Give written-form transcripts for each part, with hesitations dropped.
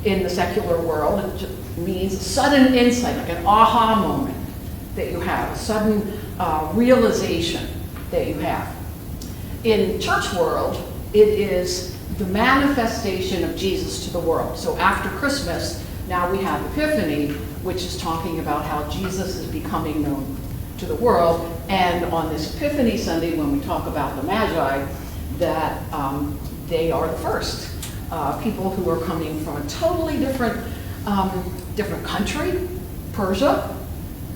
in the secular world. It just means sudden insight, like an aha moment that you have, a sudden realization that you have. In church world, it is the manifestation of Jesus to the world. So after Christmas, now we have Epiphany, which is talking about how Jesus is becoming known to the world. And on this Epiphany Sunday, when we talk about the Magi, that they are the first people who are coming from a totally different country, Persia,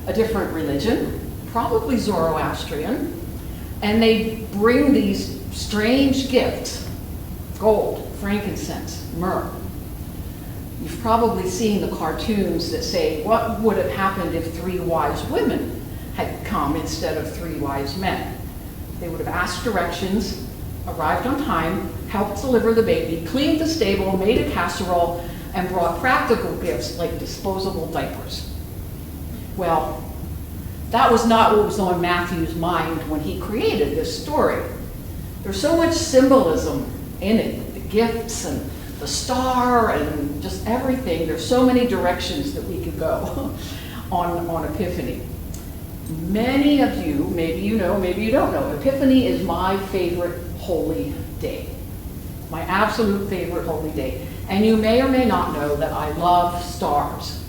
a different religion, probably Zoroastrian, and they bring these strange gifts: gold, frankincense, myrrh. You've probably seen the cartoons that say, what would have happened if 3 wise women had come instead of 3 wise men? They would have asked directions, arrived on time, helped deliver the baby, cleaned the stable, made a casserole, and brought practical gifts like disposable diapers. Well, that was not what was on Matthew's mind when he created this story. There's so much symbolism in it, the gifts and the star and just everything. There's so many directions that we could go on Epiphany. Many of you, maybe you know, maybe you don't know, Epiphany is my favorite holy day. My absolute favorite holy day. And you may or may not know that I love stars.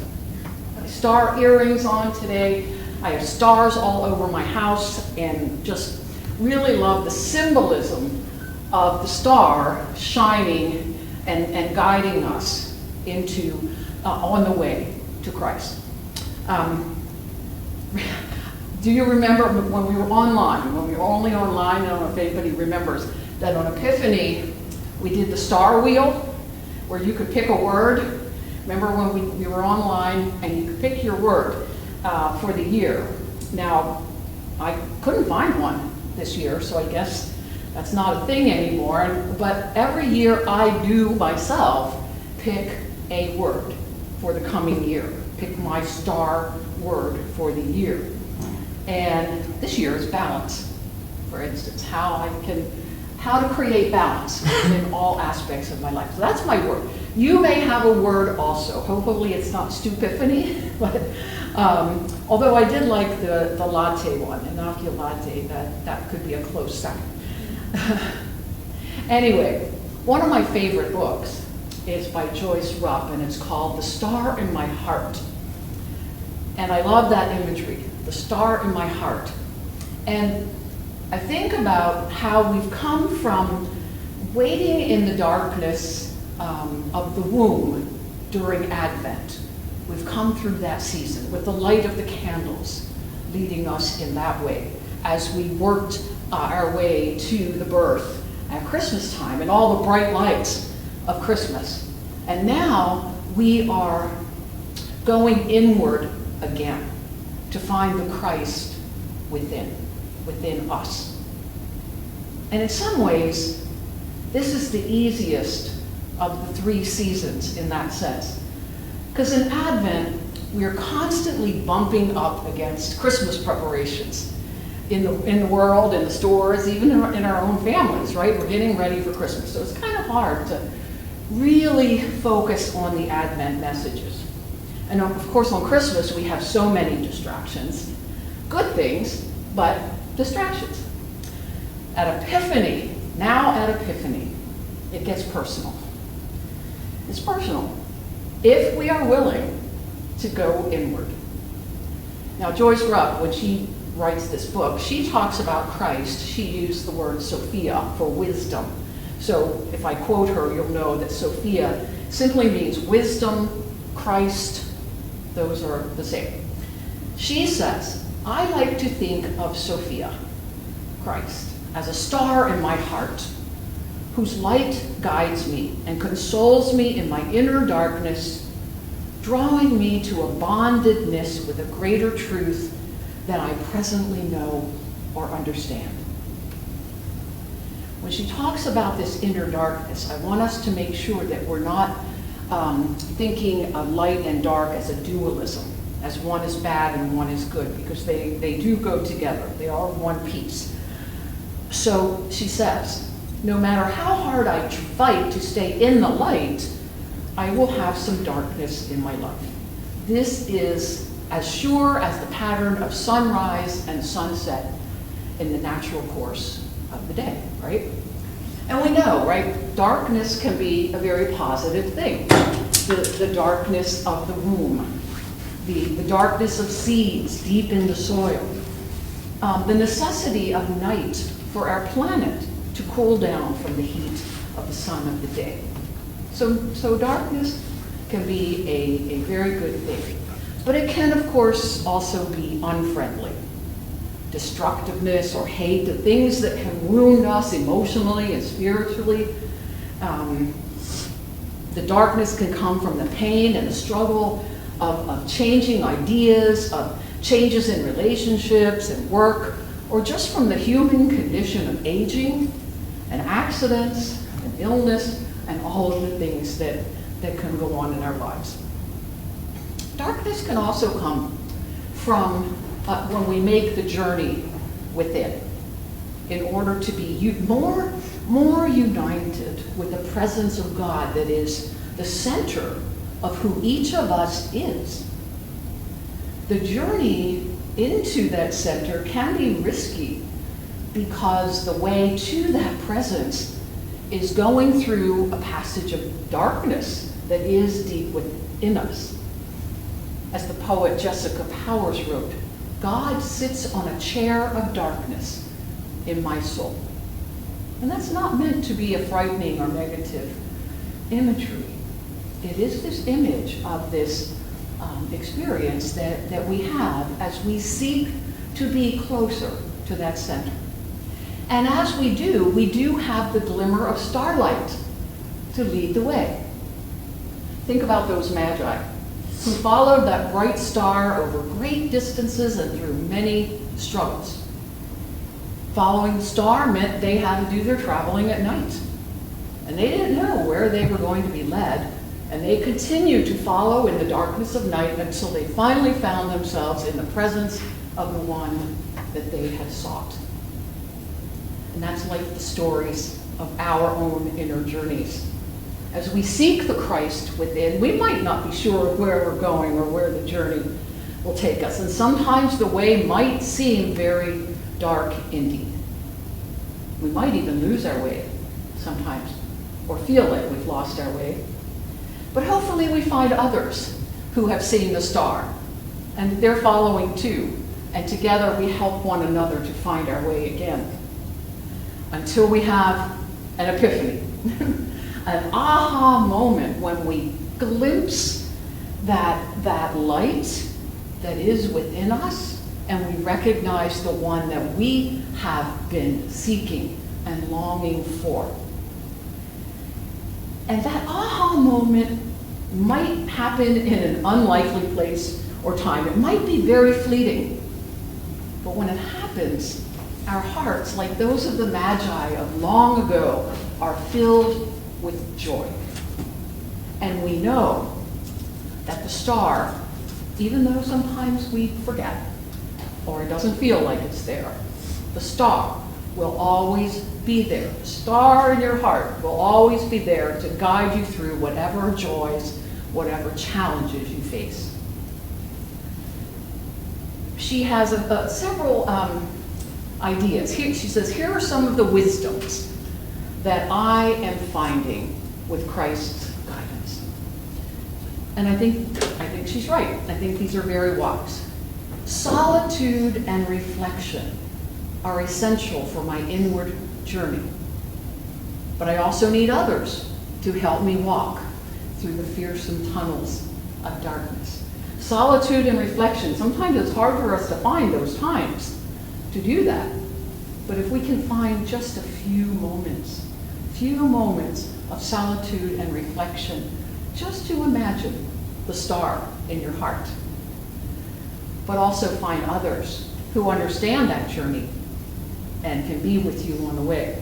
I have star earrings on today. I have stars all over my house, and just really love the symbolism of the star shining and guiding us into on the way to Christ. Do you remember when we were online, when we were only online? I don't know if anybody remembers that on Epiphany we did the star wheel where you could pick a word. Remember when we were online and you could pick your word for the year. Now, I couldn't find one this year, so I guess that's not a thing anymore. But every year I do myself pick a word for the coming year. Pick my star word for the year. And this year is balance, for instance, how to create balance in all aspects of my life. So that's my word. You may have a word also. Hopefully it's not stupiphany, but although I did like the latte one, inoculate, that could be a close second. Anyway, one of my favorite books is by Joyce Rupp, and it's called The Star in My Heart. And I love that imagery, the star in my heart. And I think about how we've come from waiting in the darkness of the womb during Advent. We've come through that season with the light of the candles leading us in that way as we worked our way to the birth at Christmas time and all the bright lights of Christmas. And now we are going inward again to find the Christ within us. And in some ways, this is the easiest of the 3 seasons in that sense. Because in Advent, we are constantly bumping up against Christmas preparations in the world, in the stores, even in our own families, right? We're getting ready for Christmas. So it's kind of hard to really focus on the Advent messages. And of course, on Christmas, we have so many distractions. Good things, but distractions. At Epiphany, it gets personal. It's personal if we are willing to go inward. Now, Joyce Rupp, when she writes this book, she talks about Christ. She used the word Sophia for wisdom. So if I quote her, you'll know that Sophia simply means wisdom, Christ, those are the same. She says, I like to think of Sophia, Christ, as a star in my heart, whose light guides me and consoles me in my inner darkness, drawing me to a bondedness with a greater truth than I presently know or understand. When she talks about this inner darkness, I want us to make sure that we're not thinking of light and dark as a dualism, as one is bad and one is good, because they do go together. They are one piece. So she says, no matter how hard I fight to stay in the light, I will have some darkness in my life. This is as sure as the pattern of sunrise and sunset in the natural course of the day, right? And we know, right, darkness can be a very positive thing. The darkness of the womb, the darkness of seeds deep in the soil, the necessity of night for our planet to cool down from the heat of the sun of the day. So darkness can be a very good thing. But it can, of course, also be unfriendly. Destructiveness or hate, the things that can wound us emotionally and spiritually. The darkness can come from the pain and the struggle of changing ideas, of changes in relationships and work, or just from the human condition of aging and accidents and illness and all of the things that can go on in our lives. Darkness can also come from when we make the journey within, in order to be more united with the presence of God that is the center of who each of us is. The journey into that center can be risky because the way to that presence is going through a passage of darkness that is deep within us. As the poet Jessica Powers wrote, God sits on a chair of darkness in my soul. And that's not meant to be a frightening or negative imagery. It is this image of this experience that we have as we seek to be closer to that center. And as we do have the glimmer of starlight to lead the way. Think about those magi who followed that bright star over great distances and through many struggles. Following the star meant they had to do their traveling at night. And they didn't know where they were going to be led, and they continued to follow in the darkness of night until they finally found themselves in the presence of the one that they had sought. And that's like the stories of our own inner journeys. As we seek the Christ within, we might not be sure of where we're going or where the journey will take us. And sometimes the way might seem very dark indeed. We might even lose our way sometimes, or feel like we've lost our way. But hopefully we find others who have seen the star, and they're following too. And together we help one another to find our way again. Until we have an epiphany. An aha moment when we glimpse that light that is within us, and we recognize the one that we have been seeking and longing for. And that aha moment might happen in an unlikely place or time. It might be very fleeting. But when it happens, our hearts, like those of the Magi of long ago, are filled with joy. And we know that the star, even though sometimes we forget, or it doesn't feel like it's there, the star will always be there. The star in your heart will always be there to guide you through whatever joys, whatever challenges you face. She has several ideas. She says, here are some of the wisdoms that I am finding with Christ's guidance. And I think she's right. I think these are very wise. Solitude and reflection are essential for my inward journey. But I also need others to help me walk through the fearsome tunnels of darkness. Solitude and reflection. Sometimes it's hard for us to find those times to do that. But if we can find just a few moments of solitude and reflection, just to imagine the star in your heart, but also find others who understand that journey and can be with you on the way.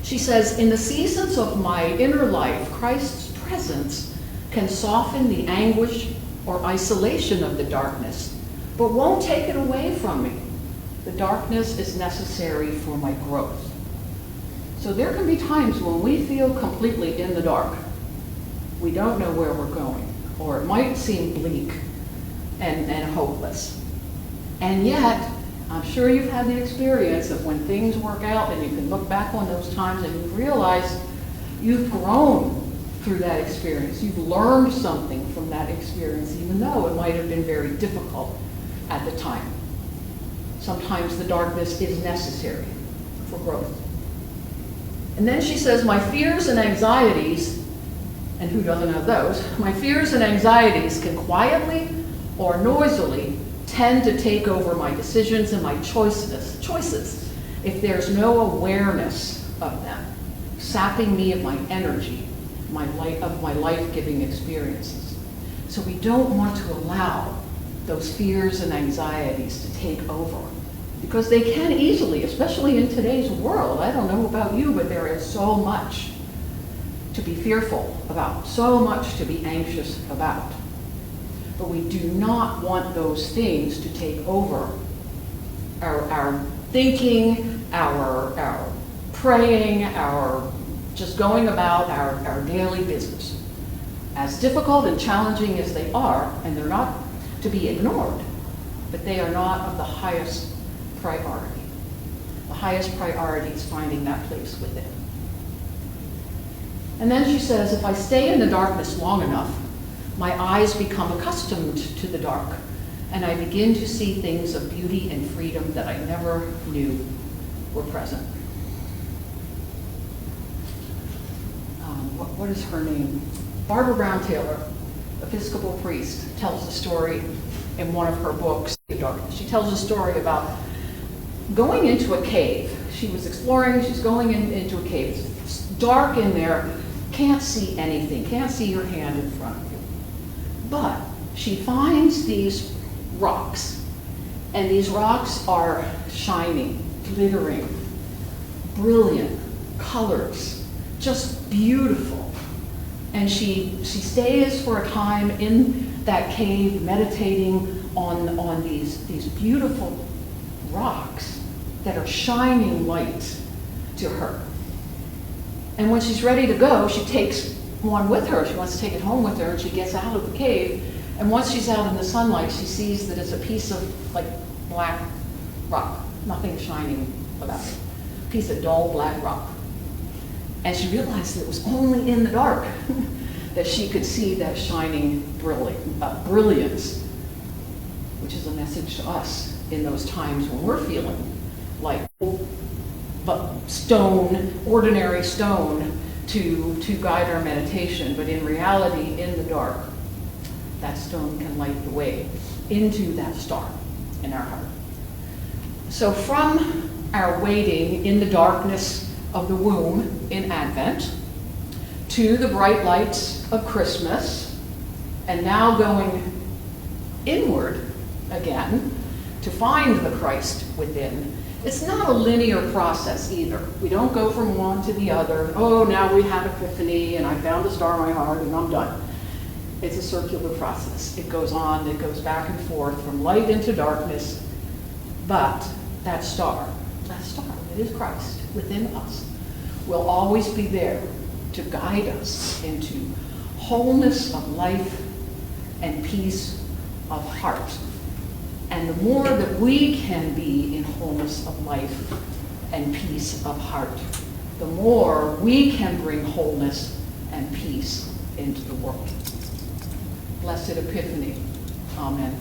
She says, in the seasons of my inner life, Christ's presence can soften the anguish or isolation of the darkness, but won't take it away from me. The darkness is necessary for my growth. So there can be times when we feel completely in the dark. We don't know where we're going, or it might seem bleak and hopeless. And yet, I'm sure you've had the experience of when things work out and you can look back on those times and you realize you've grown through that experience. You've learned something from that experience, even though it might have been very difficult at the time. Sometimes the darkness is necessary for growth. And then she says, my fears and anxieties, and who doesn't have those? My fears and anxieties can quietly or noisily tend to take over my decisions and my choices if there's no awareness of them, sapping me of my energy, of my life-giving experiences. So we don't want to allow those fears and anxieties to take over, because they can easily, especially in today's world. I don't know about you, but there is so much to be fearful about, so much to be anxious about. But we do not want those things to take over our thinking, our praying, our just going about our daily business. As difficult and challenging as they are, and they're not to be ignored, but they are not of the highest priority. The highest priority is finding that place within. And then she says, if I stay in the darkness long enough, my eyes become accustomed to the dark, and I begin to see things of beauty and freedom that I never knew were present. What is her name? Barbara Brown Taylor, Episcopal priest, tells the story in one of her books, She tells a story about going into a cave. She was exploring, she's going into a cave. It's dark in there, can't see anything, can't see your hand in front of you. But she finds these rocks, and these rocks are shining, glittering, brilliant colors, just beautiful. And she stays for a time in that cave, meditating on these beautiful rocks that are shining light to her. And when she's ready to go, she takes one with her. She wants to take it home with her, and she gets out of the cave. And once she's out in the sunlight, she sees that it's a piece of like black rock, nothing shining about it. A piece of dull black rock. And she realized that it was only in the dark that she could see that shining brilliance, which is a message to us in those times when we're feeling like stone, ordinary stone, to guide our meditation. But in reality, in the dark, that stone can light the way into that star in our heart. So from our waiting in the darkness of the womb in Advent to the bright lights of Christmas, and now going inward again to find the Christ within, it's not a linear process either. We don't go from one to the other. Oh, now we have Epiphany and I found the star in my heart and I'm done. It's a circular process. It goes on, it goes back and forth from light into darkness. But that star, that is Christ within us, will always be there to guide us into wholeness of life and peace of heart. And the more that we can be in wholeness of life and peace of heart, the more we can bring wholeness and peace into the world. Blessed Epiphany. Amen.